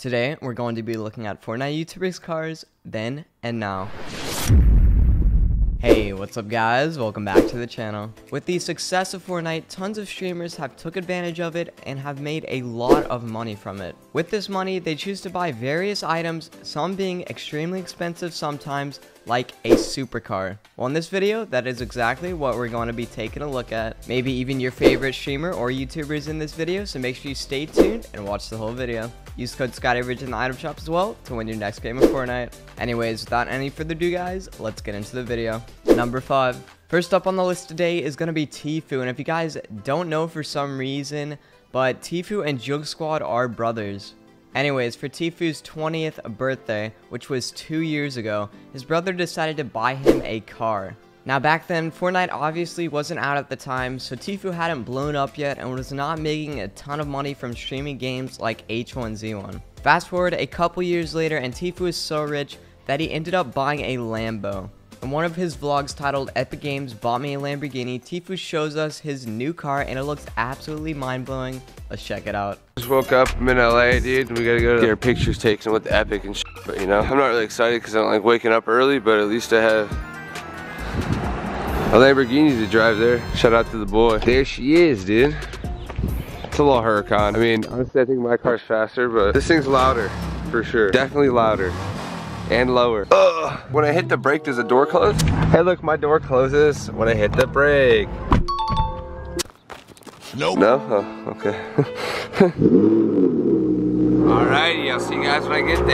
Today, we're going to be looking at Fortnite YouTubers cars, then and now. Hey, what's up guys? Welcome back to the channel. With the success of Fortnite, tons of streamers have took advantage of it and have made a lot of money from it. With this money, they choose to buy various items, some being extremely expensive sometimes, like a supercar. Well, in this video, that is exactly what we're going to be taking a look at. Maybe even your favorite streamer or YouTubers in this video, so make sure you stay tuned and watch the whole video. Use code SCOTTAVERAGE in the item shop as well to win your next game of Fortnite. Anyways, without any further ado guys, let's get into the video. Number 5. First up on the list today is going to be Tfue, and if you guys don't know for some reason, but Tfue and Jug Squad are brothers. Anyways, for Tfue's 20th birthday, which was 2 years ago, his brother decided to buy him a car. Now back then, Fortnite obviously wasn't out at the time, so Tfue hadn't blown up yet and was not making a ton of money from streaming games like H1Z1. Fast forward a couple years later, and Tfue is so rich that he ended up buying a Lambo. In one of his vlogs titled Epic Games Bought Me a Lamborghini, Tfue shows us his new car and it looks absolutely mind-blowing. Let's check it out. Just woke up, I'm in LA, dude. We gotta go to get our pictures taken with Epic and shit. But you know, I'm not really excited because I don't like waking up early, but at least I have a Lamborghini to drive there. Shout out to the boy. There she is, dude. It's a little Huracan. I mean, honestly, I think my car's faster, but this thing's louder, for sure. Definitely louder. And lower. Ugh. When I hit the brake, does the door close? Hey look, my door closes when I hit the brake. Nope. No? Oh, okay. Alrighty, I'll see you guys when I get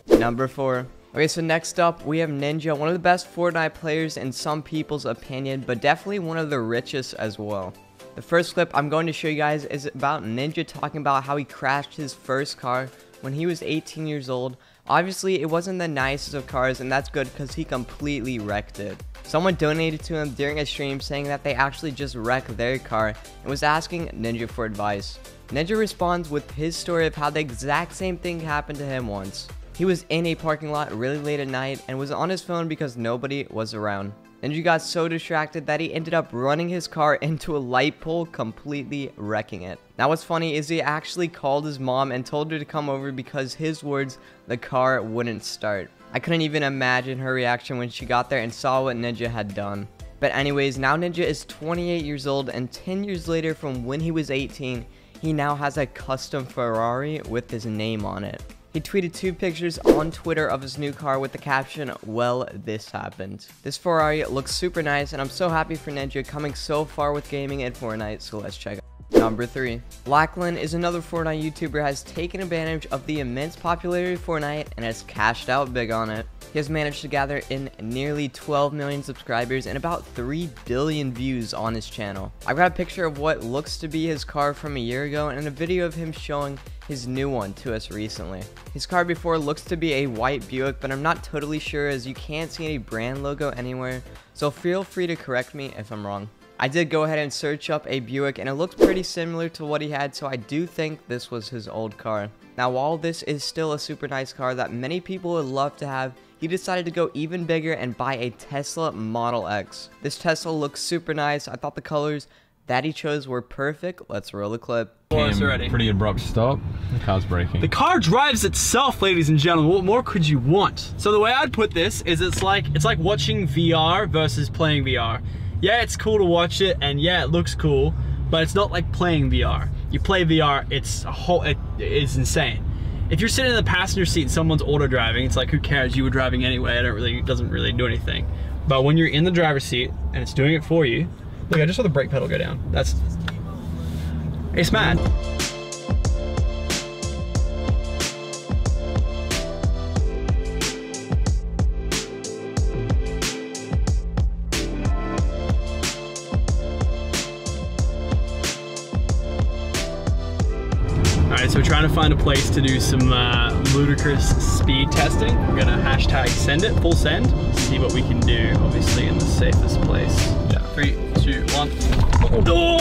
there. Number 4. Okay, so next up, we have Ninja, one of the best Fortnite players in some people's opinion, but definitely one of the richest as well. The first clip I'm going to show you guys is about Ninja talking about how he crashed his first car when he was 18 years old. Obviously, it wasn't the nicest of cars, and that's good because he completely wrecked it. Someone donated to him during a stream saying that they actually just wrecked their car and was asking Ninja for advice. Ninja responds with his story of how the exact same thing happened to him once. He was in a parking lot really late at night and was on his phone because nobody was around. Ninja got so distracted that he ended up running his car into a light pole, completely wrecking it. Now what's funny is he actually called his mom and told her to come over because his words, the car wouldn't start. I couldn't even imagine her reaction when she got there and saw what Ninja had done. But anyways, now Ninja is 28 years old, and 10 years later from when he was 18, he now has a custom Ferrari with his name on it. He tweeted 2 pictures on Twitter of his new car with the caption, "Well, this happened." This Ferrari looks super nice, and I'm so happy for Ninja coming so far with gaming and Fortnite, so let's check it out. Number 3. Lachlan is another Fortnite YouTuber who has taken advantage of the immense popularity of Fortnite and has cashed out big on it. He has managed to gather in nearly 12 million subscribers and about 3 billion views on his channel. I got a picture of what looks to be his car from a year ago and a video of him showing his new one to us recently. His car before looks to be a white Buick, but I'm not totally sure as you can't see any brand logo anywhere, so feel free to correct me if I'm wrong. I did go ahead and search up a Buick and it looks pretty similar to what he had, so I do think this was his old car. Now while this is still a super nice car that many people would love to have, he decided to go even bigger and buy a Tesla Model X. This Tesla looks super nice. I thought the colors that he chose were perfect. Let's roll the clip. Pretty abrupt stop. The car's braking. The car drives itself, ladies and gentlemen. What more could you want? So the way I'd put this is it's like watching VR versus playing VR. Yeah, it's cool to watch it, and yeah, it looks cool, but it's not like playing VR. You play VR, it's insane. If you're sitting in the passenger seat and someone's auto driving, it's like, who cares? You were driving anyway. It doesn't really do anything. But when you're in the driver's seat and it's doing it for you, look, I just saw the brake pedal go down. It's mad. Alright, so we're trying to find a place to do some ludicrous speed testing. We're gonna hashtag send it, full send, see what we can do, obviously in the safest place. Yeah. 3, 2, 1. Oh!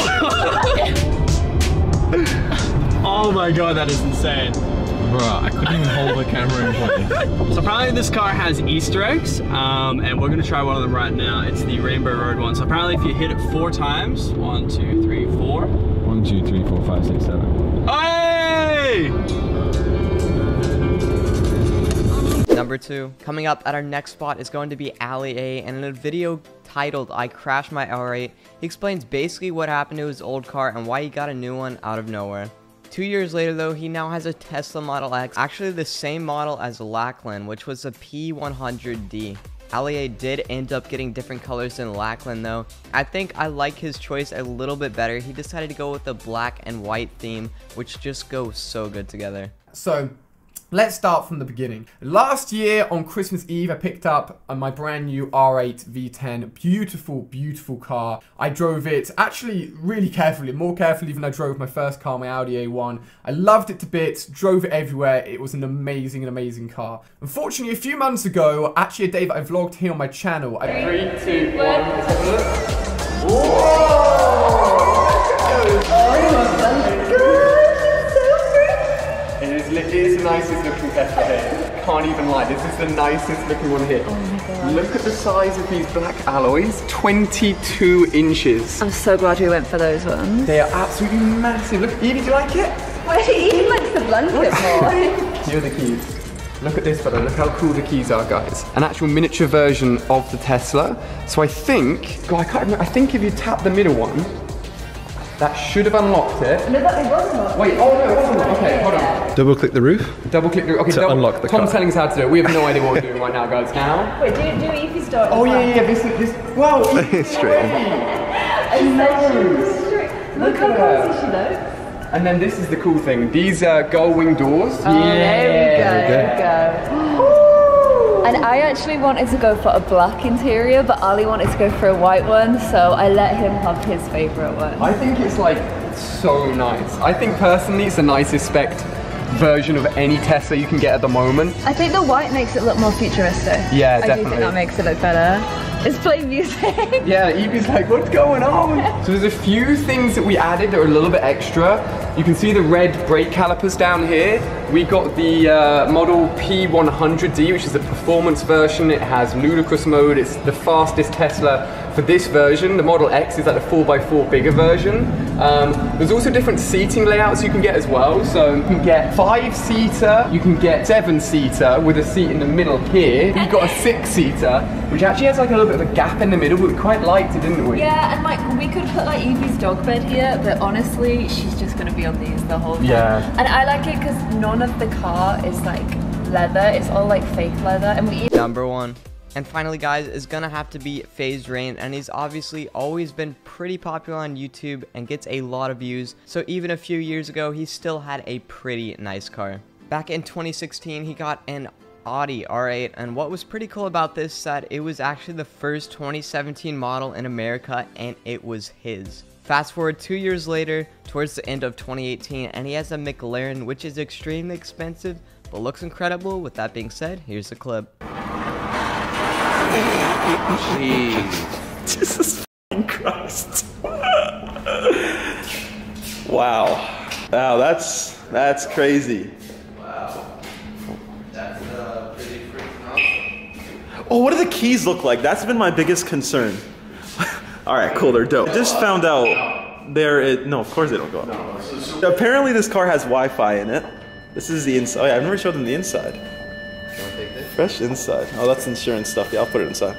Oh my god, that is insane. Bruh, I couldn't even hold the camera in place. So apparently this car has Easter eggs, and we're gonna try one of them right now. It's the Rainbow Road one. So apparently if you hit it 4 times, 1, 2, 3, 4. 1, 2, 3, 4, 5, 6, 7. Oh! Number 2. Coming up at our next spot is going to be AliA, and in a video titled I Crashed My R8, he explains basically what happened to his old car and why he got a new one out of nowhere. 2 years later though, he now has a Tesla Model X, actually the same model as Lachlan, which was a P100D. AliA did end up getting different colors than Lachlan though. I think I like his choice a little bit better. He decided to go with the black and white theme, which just goes so good together. So, let's start from the beginning. Last year on Christmas Eve, I picked up my brand new R8 V10. Beautiful, beautiful car. I drove it actually really carefully, more carefully than I drove my first car, my Audi A1. I loved it to bits, drove it everywhere. It was an amazing, amazing car. Unfortunately, a few months ago, actually a day that I vlogged here on my channel. 3, 2, 1, let's have a look. Whoa! It is the nicest looking Tesla here. Can't even lie, this is the nicest looking one here. Oh my god. Look at the size of these black alloys, 22 inches. I'm so glad we went for those ones. They are absolutely massive. Look, Evie, do you like it? Wait, Evie likes the blanket more. Here are the keys. Look at this fella, look how cool the keys are, guys. An actual miniature version of the Tesla. So I think, God, I can't remember, I think if you tap the middle one, that should have unlocked it. No, that was unlocked. Wait, oh no, it wasn't unlocked. Okay, hold on. Double click the roof. Double click the roof. Okay, to unlock the car. Tom's telling us how to do it. We have no idea what we're doing right now, guys. Now. Wait, do Evie's door. Oh yeah, this. Wow, It's straight in. Look how cozy she looks. And then this is the cool thing. These are gull wing doors. Oh, there we go. And I actually wanted to go for a black interior, but Ali wanted to go for a white one, so I let him have his favorite one. I think it's like so nice. I think personally it's the nicest spec version of any Tesla you can get at the moment. I think the white makes it look more futuristic. Yeah, I definitely. do think that makes it look better. It's playing music. Yeah, Evie's like, what's going on? So there's a few things that we added that are a little bit extra. You can see the red brake calipers down here. We got the model P100D, which is the performance version. It has ludicrous mode. It's the fastest Tesla for this version. The Model X is like the 4x4 bigger version. There's also different seating layouts you can get as well. So you can get 5-seater, you can get 7-seater with a seat in the middle here. We got a 6-seater, which actually has like a little bit of a gap in the middle, but we quite liked it, didn't we? Yeah, and like we could put like Evie's dog bed here, but honestly, she's just gonna be on these the whole time. Yeah. And I like it because none of the car is like leather, it's all like fake leather. And we Number 1. And finally, guys, is gonna have to be Faze Jarvis, and he's obviously always been pretty popular on YouTube and gets a lot of views. So even a few years ago, he still had a pretty nice car. Back in 2016, he got an Audi R8, and what was pretty cool about this is that it was actually the first 2017 model in America, and it was his. Fast forward 2 years later, towards the end of 2018, and he has a McLaren, which is extremely expensive, but looks incredible. With that being said, here's the clip. Jesus Christ. Wow. Wow, that's crazy. Wow. That's pretty freaking awesome. Oh, what do the keys look like? That's been my biggest concern. Alright, cool, they're dope. I just found out no, of course they don't go up. No, apparently this car has Wi-Fi in it. This is the inside. Oh yeah, I've never showed them the inside. Fresh inside. Oh, that's insurance stuff. Yeah, I'll put it inside.